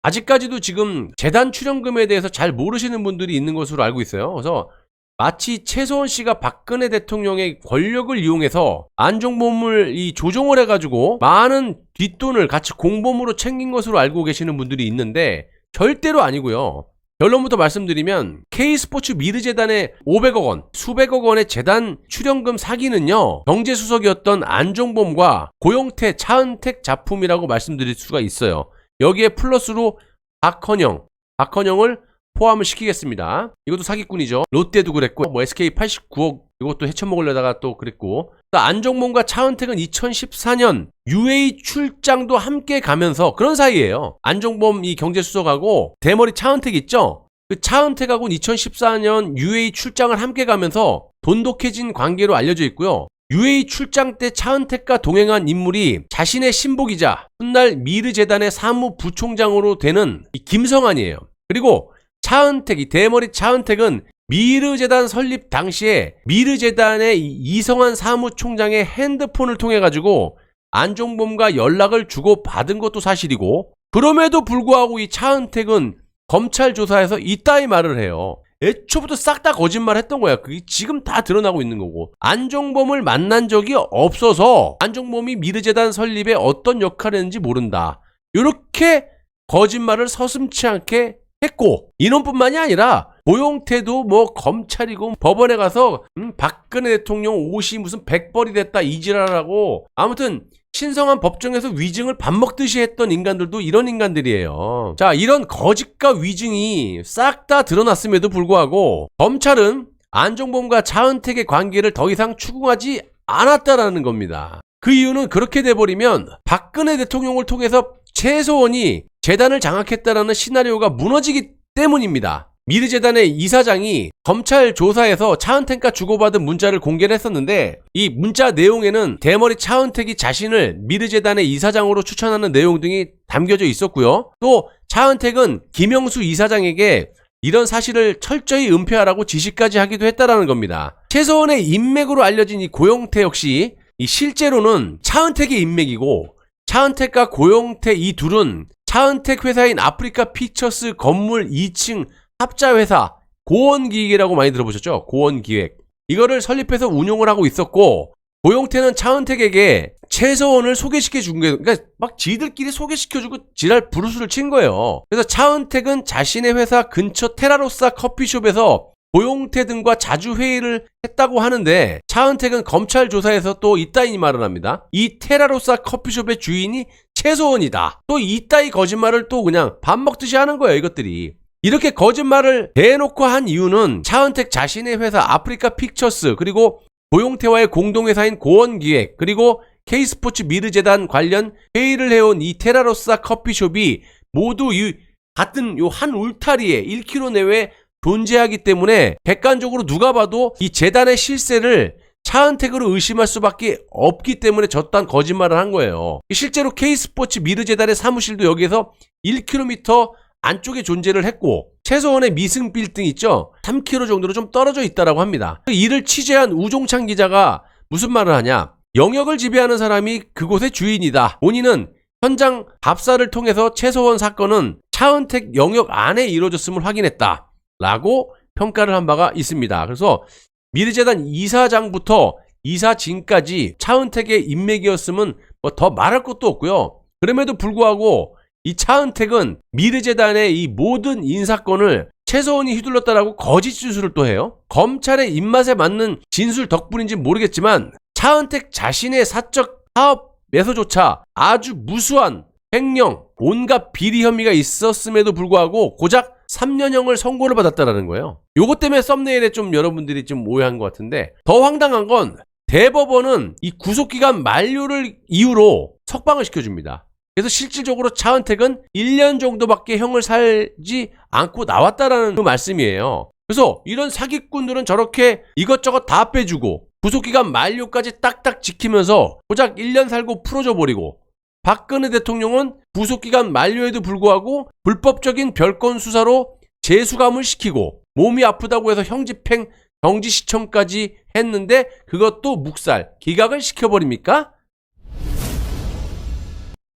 아직까지도 지금 재단 출연금에 대해서 잘 모르시는 분들이 있는 것으로 알고 있어요. 그래서 마치 최소원 씨가 박근혜 대통령의 권력을 이용해서 안종범을 조종을 해가지고 많은 뒷돈을 같이 공범으로 챙긴 것으로 알고 계시는 분들이 있는데 절대로 아니고요. 결론부터 말씀드리면 K스포츠 미르재단의 500억 원, 수백억 원의 재단 출연금 사기는요, 경제수석이었던 안종범과 고용태, 차은택 작품이라고 말씀드릴 수가 있어요. 여기에 플러스로 박헌영을 포함을 시키겠습니다. 이것도 사기꾼이죠. 롯데도 그랬고, 뭐 SK 89억 이것도 헤쳐먹으려다가 또 그랬고, 안종범과 차은택은 2014년 UAE 출장도 함께 가면서 그런 사이예요. 안종범 이 경제수석하고 대머리 차은택 있죠? 그 차은택하고는 2014년 UAE 출장을 함께 가면서 돈독해진 관계로 알려져 있고요. UAE 출장 때 차은택과 동행한 인물이 자신의 신복이자 훗날 미르재단의 사무부총장으로 되는 이 김성환이에요. 그리고 차은택, 이 대머리 차은택은 미르재단 설립 당시에 미르재단의 이성환 사무총장의 핸드폰을 통해 가지고 안종범과 연락을 주고 받은 것도 사실이고, 그럼에도 불구하고 이 차은택은 검찰 조사에서 이따위 말을 해요. 애초부터 싹 다 거짓말 했던 거야. 그게 지금 다 드러나고 있는 거고, 안종범을 만난 적이 없어서 안종범이 미르재단 설립에 어떤 역할을 했는지 모른다, 이렇게 거짓말을 서슴지 않게 했고, 인원뿐만이 아니라 고용태도 뭐 검찰이고 법원에 가서 박근혜 대통령 옷이 무슨 백벌이 됐다 이지랄하고, 아무튼 신성한 법정에서 위증을 밥 먹듯이 했던 인간들도 이런 인간들이에요. 자, 이런 거짓과 위증이 싹 다 드러났음에도 불구하고 검찰은 안종범과 차은택의 관계를 더 이상 추궁하지 않았다라는 겁니다. 그 이유는 그렇게 돼버리면 박근혜 대통령을 통해서 최소원이 재단을 장악했다라는 시나리오가 무너지기 때문입니다. 미르재단의 이사장이 검찰 조사에서 차은택과 주고받은 문자를 공개를 했었는데, 이 문자 내용에는 대머리 차은택이 자신을 미르재단의 이사장으로 추천하는 내용 등이 담겨져 있었고요. 또 차은택은 김영수 이사장에게 이런 사실을 철저히 은폐하라고 지시까지 하기도 했다라는 겁니다. 최소원의 인맥으로 알려진 이 고용태 역시 이 실제로는 차은택의 인맥이고, 차은택과 고용태 이 둘은 차은택 회사인 아프리카 피처스 건물 2층 합자회사 고원기획이라고 많이 들어보셨죠? 고원기획. 이거를 설립해서 운용을 하고 있었고, 고용태는 차은택에게 최소원을 소개시켜 준 거예요. 그러니까 막 지들끼리 소개시켜주고 지랄 부르스를 친 거예요. 그래서 차은택은 자신의 회사 근처 테라로사 커피숍에서 고용태 등과 자주 회의를 했다고 하는데, 차은택은 검찰 조사에서 또 이따위 말을 합니다. 이 테라로사 커피숍의 주인이 최소원이다. 또 이따위 거짓말을 또 그냥 밥 먹듯이 하는 거예요, 이것들이. 이렇게 거짓말을 대놓고 한 이유는 차은택 자신의 회사 아프리카 픽처스, 그리고 고용태와의 공동회사인 고원기획, 그리고 K스포츠 미르재단 관련 회의를 해온 이 테라로사 커피숍이 모두 이 같은 요 한 울타리에 1km 내외에 존재하기 때문에 객관적으로 누가 봐도 이 재단의 실세를 차은택으로 의심할 수밖에 없기 때문에 저딴 거짓말을 한 거예요. 실제로 K스포츠 미르재단의 사무실도 여기에서 1km 안쪽에 존재를 했고, 최소원의 미승 빌딩 있죠? 3km 정도로 좀 떨어져 있다라고 합니다. 이를 취재한 우종찬 기자가 무슨 말을 하냐? 영역을 지배하는 사람이 그곳의 주인이다. 본인은 현장 답사를 통해서 최소원 사건은 차은택 영역 안에 이루어졌음을 확인했다 라고 평가를 한 바가 있습니다. 그래서 미르재단 이사장부터 이사진까지 차은택의 인맥이었으면 뭐 더 말할 것도 없고요. 그럼에도 불구하고 이 차은택은 미르재단의 이 모든 인사건을 최소원이 휘둘렀다라고 거짓 진술을 또 해요. 검찰의 입맛에 맞는 진술 덕분인지 모르겠지만 차은택 자신의 사적 사업에서조차 아주 무수한 횡령, 온갖 비리 혐의가 있었음에도 불구하고 고작 3년형을 선고를 받았다라는 거예요. 요것 때문에 썸네일에 좀 여러분들이 좀 오해한 것 같은데, 더 황당한 건 대법원은 이 구속기간 만료를 이유로 석방을 시켜줍니다. 그래서 실질적으로 차은택은 1년 정도밖에 형을 살지 않고 나왔다라는 그 말씀이에요. 그래서 이런 사기꾼들은 저렇게 이것저것 다 빼주고 구속기간 만료까지 딱딱 지키면서 고작 1년 살고 풀어줘 버리고, 박근혜 대통령은 구속기간 만료에도 불구하고 불법적인 별건 수사로 재수감을 시키고 몸이 아프다고 해서 형집행 정지시청까지 했는데 그것도 묵살, 기각을 시켜버립니까?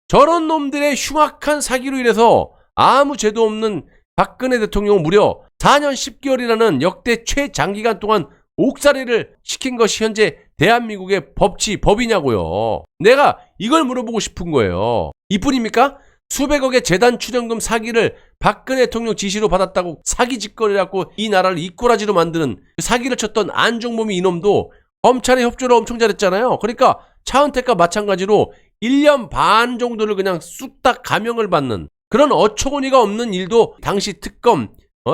저런 놈들의 흉악한 사기로 인해서 아무 죄도 없는 박근혜 대통령 무려 4년 10개월이라는 역대 최장기간 동안 옥살이를 시킨 것이 현재 대한민국의 법이냐고요. 내가 이걸 물어보고 싶은 거예요. 이뿐입니까? 수백억의 재단 출연금 사기를 박근혜 대통령 지시로 받았다고 사기 짓거리라고 이 나라를 이꼬라지로 만드는 사기를 쳤던 안종범이 이놈도 검찰의 협조를 엄청 잘했잖아요. 그러니까 차은택과 마찬가지로 1년 반 정도를 그냥 쑥딱 감형을 받는 그런 어처구니가 없는 일도 당시 특검,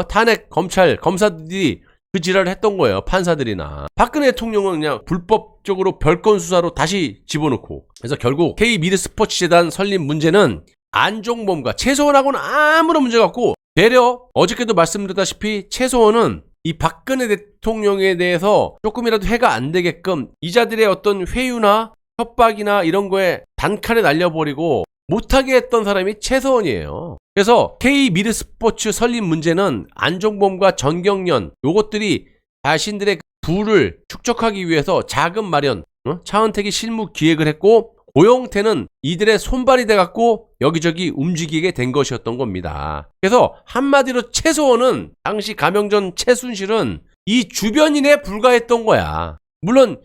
탄핵, 검찰, 검사들이 그 지랄을 했던 거예요. 판사들이나. 박근혜 대통령은 그냥 불법적으로 별건 수사로 다시 집어넣고. 그래서 결국 K미르스포츠재단 설립 문제는 안종범과 최소원하고는 아무런 문제가 없고, 되려 어저께도 말씀드렸다시피 최소원은 이 박근혜 대통령에 대해서 조금이라도 해가 안 되게끔 이자들의 어떤 회유나 협박이나 이런 거에 단칼에 날려버리고 못하게 했던 사람이 최소원이에요. 그래서 K미르스포츠 설립 문제는 안종범과 전경련 요것들이 자신들의 부를 축적하기 위해서 자금 마련, 차은택이 실무 기획을 했고 고용태는 이들의 손발이 돼갖고 여기저기 움직이게 된 것이었던 겁니다. 그래서 한마디로 최소원은 당시 감영전 최순실은 이 주변인에 불과했던 거야. 물론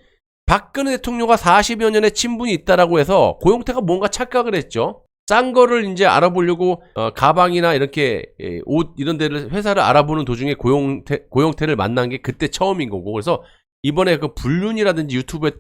박근혜 대통령과 40여 년의 친분이 있다라고 해서 고용태가 뭔가 착각을 했죠. 싼 거를 이제 알아보려고 가방이나 이렇게 옷 이런 데를 회사를 알아보는 도중에 고용태를 만난 게 그때 처음인 거고, 그래서 이번에 그 불륜이라든지 유튜브에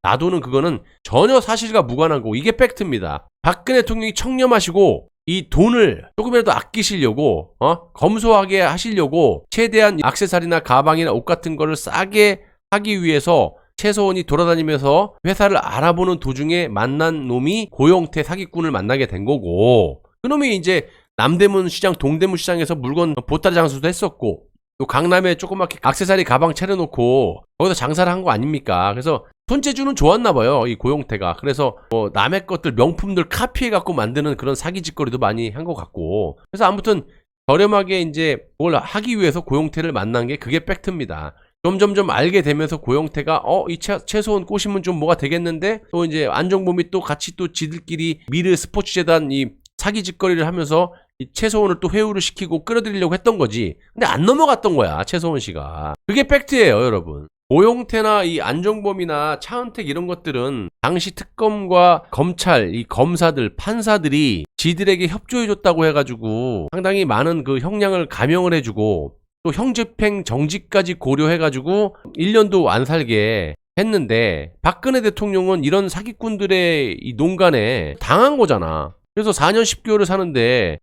놔두는 그거는 전혀 사실과 무관한 거고 이게 팩트입니다. 박근혜 대통령이 청렴하시고 이 돈을 조금이라도 아끼시려고 검소하게 하시려고 최대한 액세서리나 가방이나 옷 같은 거를 싸게 하기 위해서 최소원이 돌아다니면서 회사를 알아보는 도중에 만난 놈이 고용태 사기꾼을 만나게 된 거고, 그놈이 이제 남대문 시장, 동대문 시장에서 물건 보따리 장수도 했었고, 또 강남에 조그맣게 액세서리 가방 차려놓고 거기서 장사를 한 거 아닙니까? 그래서 손재주는 좋았나 봐요, 이 고용태가. 그래서 뭐 남의 것들, 명품들 카피해갖고 만드는 그런 사기짓거리도 많이 한 것 같고, 그래서 아무튼 저렴하게 이제 그걸 하기 위해서 고용태를 만난 게 그게 팩트입니다. 점점점 알게 되면서 고용태가 이 최소원 꼬시면 좀 뭐가 되겠는데, 또 이제 안종범이 또 같이 또 지들끼리 미르 스포츠재단 이 사기 짓거리를 하면서 이 최소원을 또 회유를 시키고 끌어들이려고 했던 거지. 근데 안 넘어갔던 거야, 최소원 씨가. 그게 팩트예요, 여러분. 고용태나 이 안종범이나 차은택 이런 것들은 당시 특검과 검찰, 이 검사들, 판사들이 지들에게 협조해줬다고 해가지고 상당히 많은 그 형량을 감형을 해주고 또 형집행 정지까지 고려해가지고 1년도 안 살게 했는데, 박근혜 대통령은 이런 사기꾼들의 이 농간에 당한 거잖아. 그래서 4년 10개월을 사는데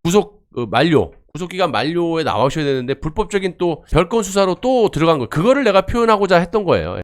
구속기간 만료에 나오셔야 되는데 불법적인 또 별건 수사로 또 들어간 거, 그거를 내가 표현하고자 했던 거예요.